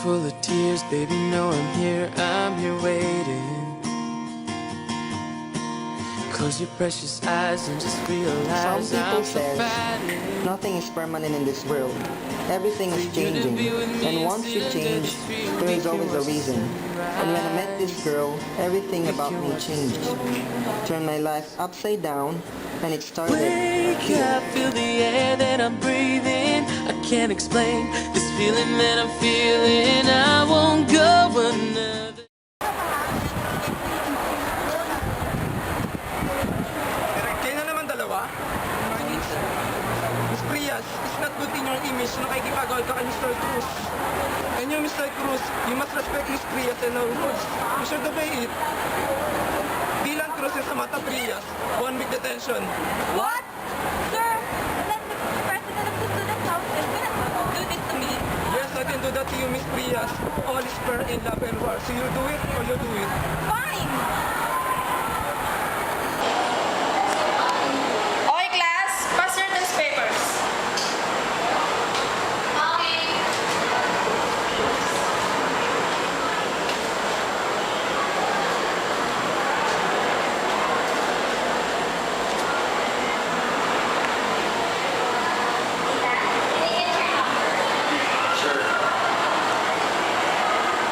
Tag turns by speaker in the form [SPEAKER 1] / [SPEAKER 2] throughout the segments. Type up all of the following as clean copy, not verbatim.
[SPEAKER 1] full of tears, baby, know I'm here waiting. Close your precious eyes and just realize
[SPEAKER 2] Some people
[SPEAKER 1] I'm so
[SPEAKER 2] says
[SPEAKER 1] frightened.
[SPEAKER 2] nothing is permanent in this world. Everything is changing, and once you change, there is always a reason. And when I met this girl, everything about me changed. Turned my life upside down, and it started
[SPEAKER 1] Wake
[SPEAKER 2] here.
[SPEAKER 1] up, feel the air that I'm breathing. I can't explain this feeling that I'm feeling. I won't go another.
[SPEAKER 3] Kayo na naman dalawa? Miss Prias, it's not good in your image na nakikipagawal ka kay Mr. Cruz. And you, Mr. Cruz, you must respect Miss Prias and her rules. You should obey it. Bilang Cruz sa mata Prias, 1 week detention.
[SPEAKER 4] What? Sir, let the president of the student council do this to me.
[SPEAKER 3] Yes, I can do that to you, Miss Prias. All is fair in love and war. So you do it or you do it.
[SPEAKER 4] Fine! Okay, class. Pass your test papers. Okay.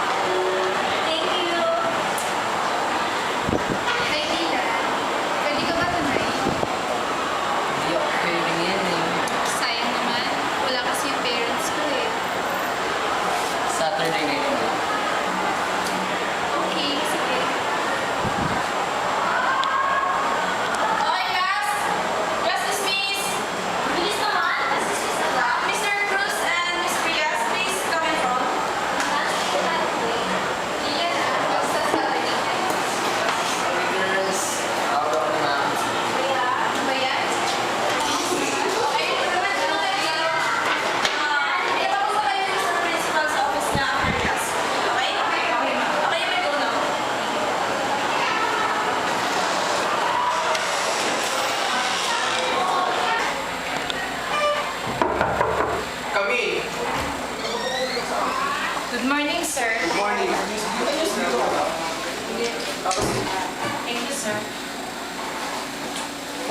[SPEAKER 4] Thank you. Hi, Tita. Pwede ka ba tonight?
[SPEAKER 5] Hindi ako pwedeng yan eh.
[SPEAKER 4] Sayang naman. Wala kasi yung parents ko eh.
[SPEAKER 5] Saturday night na.
[SPEAKER 4] Okay, sige. Okay, class. Class dismiss. Bilis naman. Class dismiss na ba? Mr. Cruz and Miss Prias, please come in front. Hindi na. Basta Saturday night.
[SPEAKER 5] Sorry girls, out ako na.
[SPEAKER 4] Kaya, ano ba yan? Okay, naman ito tayo. Tapos na kayo sa principal's office na after class. Okay? Okay, you may go now.
[SPEAKER 3] Kami.
[SPEAKER 4] Good morning, sir.
[SPEAKER 3] Good morning.
[SPEAKER 4] Thank you, sir.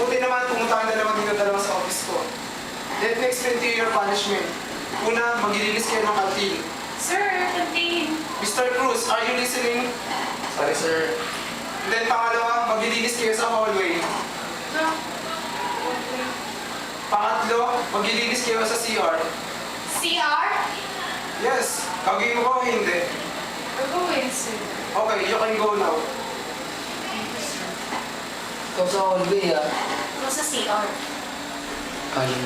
[SPEAKER 3] Buti naman pumunta ang dalawa sa office ko. Let me explain to you your punishment. Una, maglilinis kayo ng kantin.
[SPEAKER 4] Sir, continue.
[SPEAKER 3] Mr. Cruz, are you listening?
[SPEAKER 5] Sorry sir.
[SPEAKER 3] And then pangalawa, maglilinis kayo sa hallway. Pangatlo, maglilinis kayo sa CR.
[SPEAKER 4] CR?
[SPEAKER 3] Yes, gagawin mo ko o hindi?
[SPEAKER 4] Gagawin, sir.
[SPEAKER 3] Okay, you can go now.
[SPEAKER 5] Ikaw sa hallway ah.
[SPEAKER 4] Ako sa CR.
[SPEAKER 5] Ayun.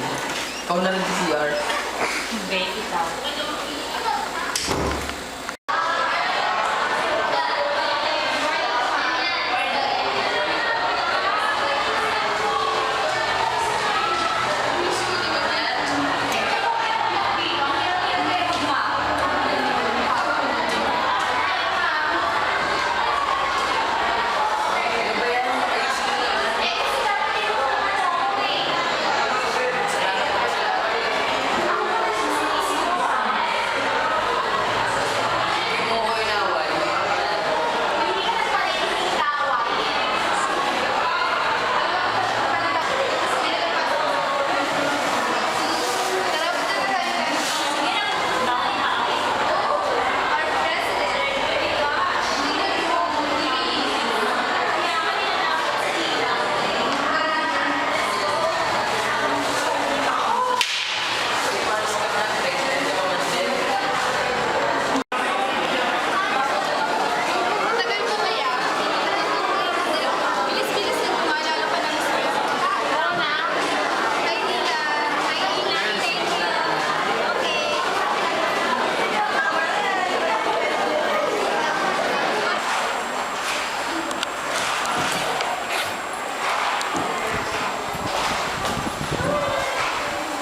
[SPEAKER 5] Ikaw na rin sa CR.
[SPEAKER 4] Hindi, ikaw.
[SPEAKER 5] Ano ba yan? Ayusin mo lang. Salamat po sa lahat. Hindi mo ako inaway. Kasi para sa kanila, president na naman din.
[SPEAKER 4] Tagal ko kaya? Bilis-bilis na maalala pa ng stress. Tara na. Ay, Tita. Ay, Ina. Thank you. Okay.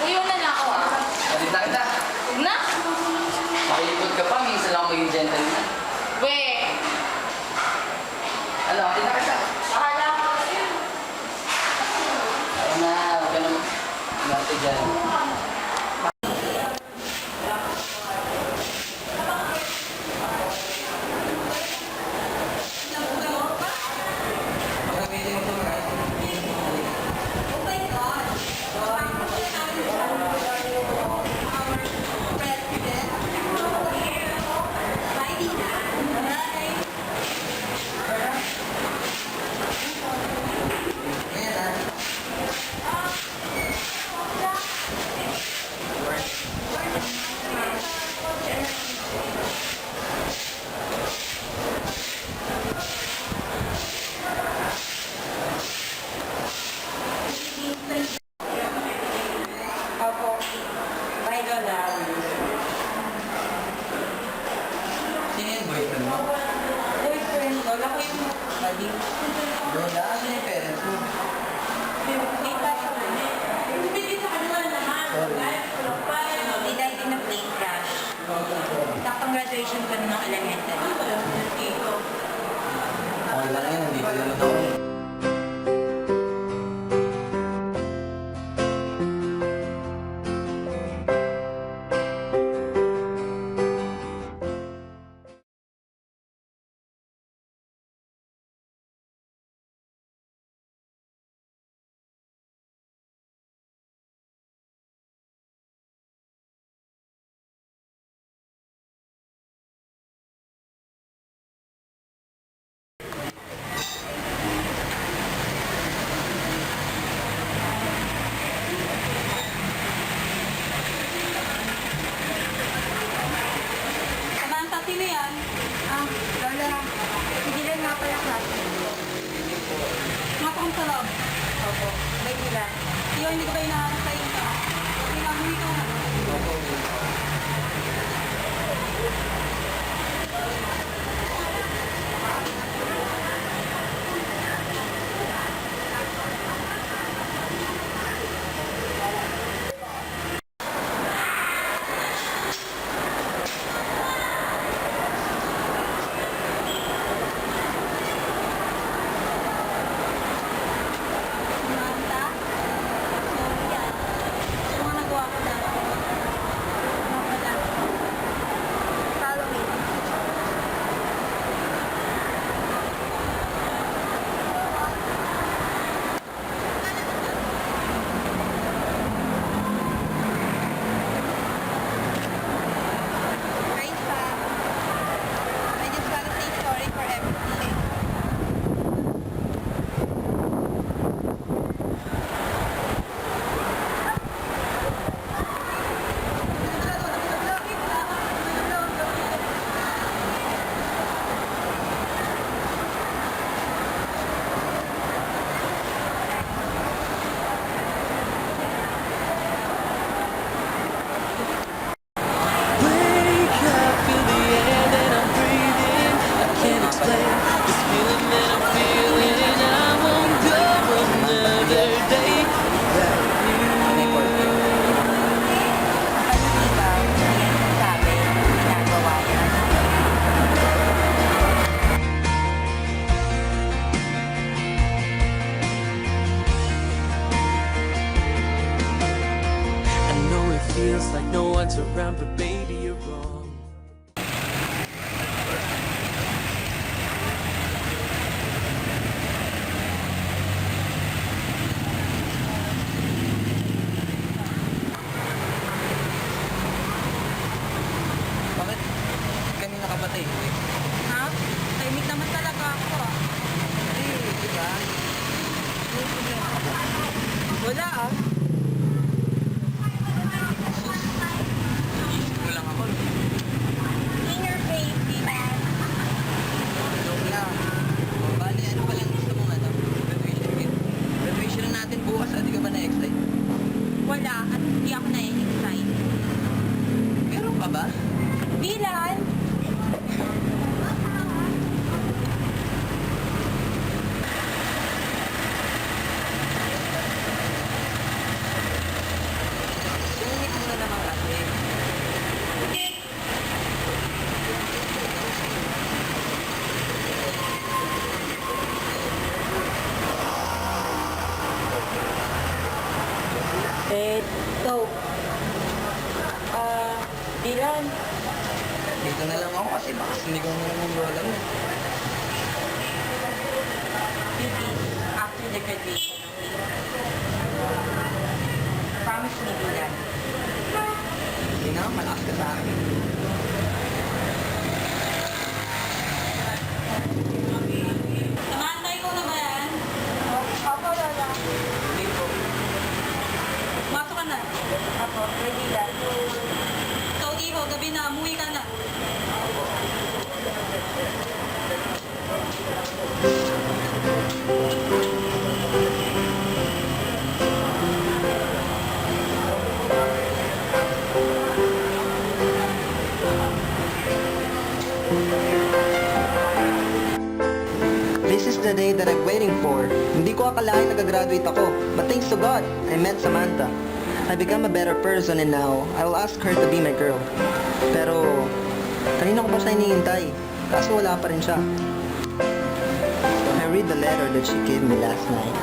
[SPEAKER 4] Uyo na lang ako ah.
[SPEAKER 5] Alit na kita.
[SPEAKER 4] Huwag na.
[SPEAKER 5] Makilipod ka pa, minsan lang ako maging gentleman.
[SPEAKER 4] We.
[SPEAKER 5] Ano, alit na kita.
[SPEAKER 4] Bahala ka.
[SPEAKER 5] Tara na, huwag ka na dyan.
[SPEAKER 4] kayo nakakatay ka. Hindi nga, hindi ka nga. Samantha? So, yan. So, mga nagawa ko na. Mga pala. Follow me. Right, Sam? I just wanna say sorry for everything.
[SPEAKER 1] Wake up, feel the air that I'm breathing. I can't explain this feeling that I'm feeling. I won't go another day without you.
[SPEAKER 4] Kapag ikaw, yan ang sabi, ginagawa yan.
[SPEAKER 1] I know it feels like no one's around, but baby, you're wrong.
[SPEAKER 5] Bakit? Kanina ka ba tahimik?
[SPEAKER 4] Ha? Tahimik naman talaga ako ah.
[SPEAKER 5] Di ba?
[SPEAKER 4] Wala ah.
[SPEAKER 5] Isip mo lang ako.
[SPEAKER 4] In your face, Dilan.
[SPEAKER 5] Joke lang. O, bali, ano pa lang gusto mong ano? Graduation gift. Graduation na natin bukas. Di ka ba na-excite?
[SPEAKER 4] Wala at hindi ako na-excite.
[SPEAKER 5] Meron pa ba?
[SPEAKER 4] Dilan!
[SPEAKER 5] Sumingit mo na naman kasi.
[SPEAKER 4] Go. Dilan.
[SPEAKER 5] Dito na lang ako kasi baka sinigaw na naman yung lola mo.
[SPEAKER 4] Baby, after the graduation, promise me, Dilan.
[SPEAKER 5] Hindi na, malakas ka sa akin.
[SPEAKER 4] Samantha, ikaw na ba yan? Opo, Lola.
[SPEAKER 5] Hindi po.
[SPEAKER 4] Masok ka na. Opo, ready lang. So, Iho, gabi na, umuwi ka na.
[SPEAKER 2] This is the day that I'm waiting for. Hindi ko akalain nag-graduate ako. But thanks to God, I met Samantha. I become a better person and now, I will ask her to be my girl. Pero, kanina ko pa siya hinihintay. Kaso wala pa rin siya. I read the letter that she gave me last night.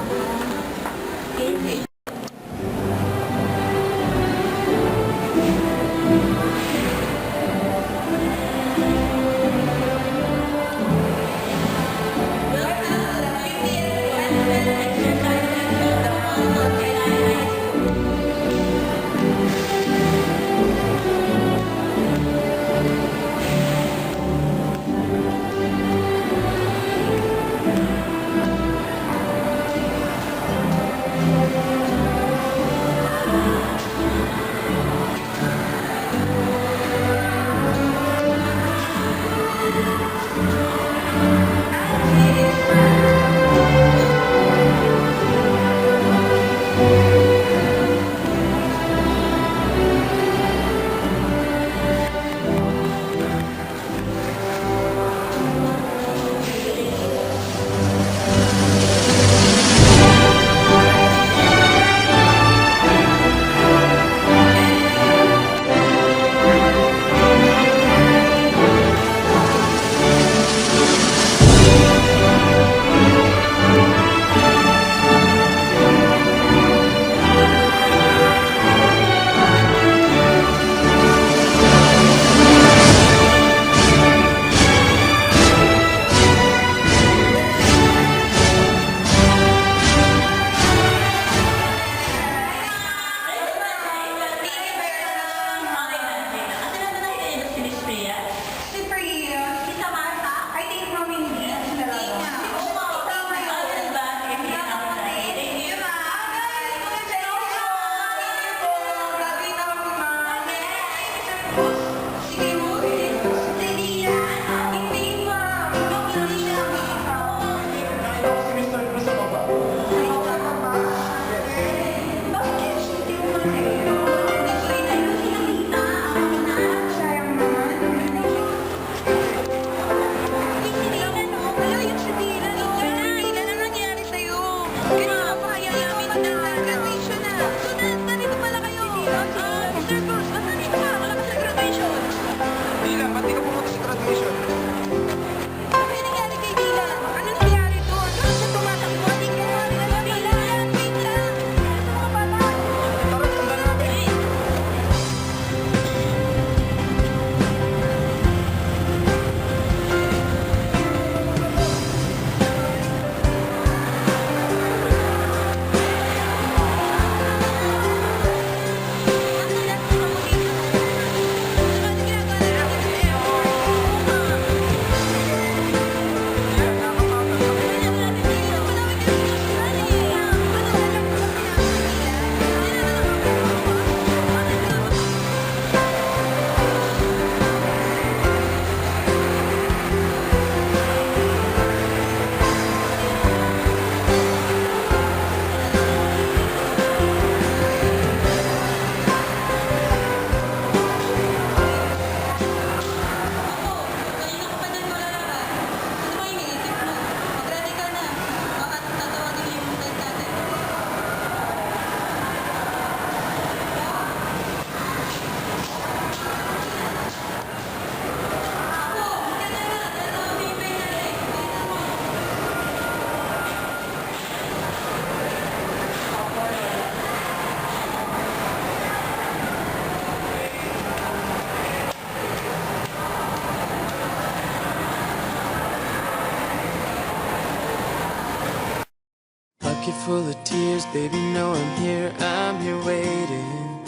[SPEAKER 1] full of tears, baby, know I'm here waiting.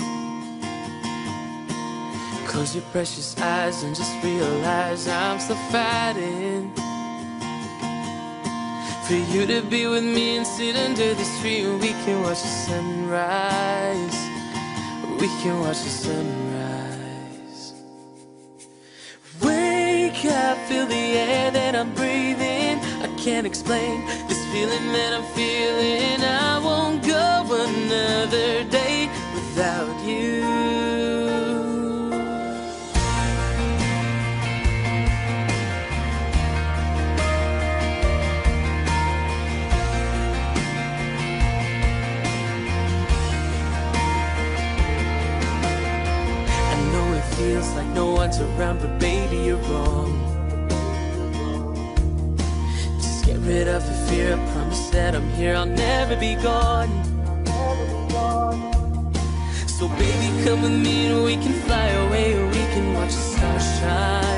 [SPEAKER 1] Close your precious eyes and just realize I'm still fighting for you to be with me and sit under this tree and we can watch the sunrise. We can watch the sunrise. Wake up, feel the air that I'm breathing. I can't explain this feeling that I'm feeling. I won't go another day without you. Feels like no one's around, but baby, you're wrong. Just get rid of the fear, I promise that I'm here, I'll never be gone. So baby, come with me and we can fly away, or we can watch the stars shine.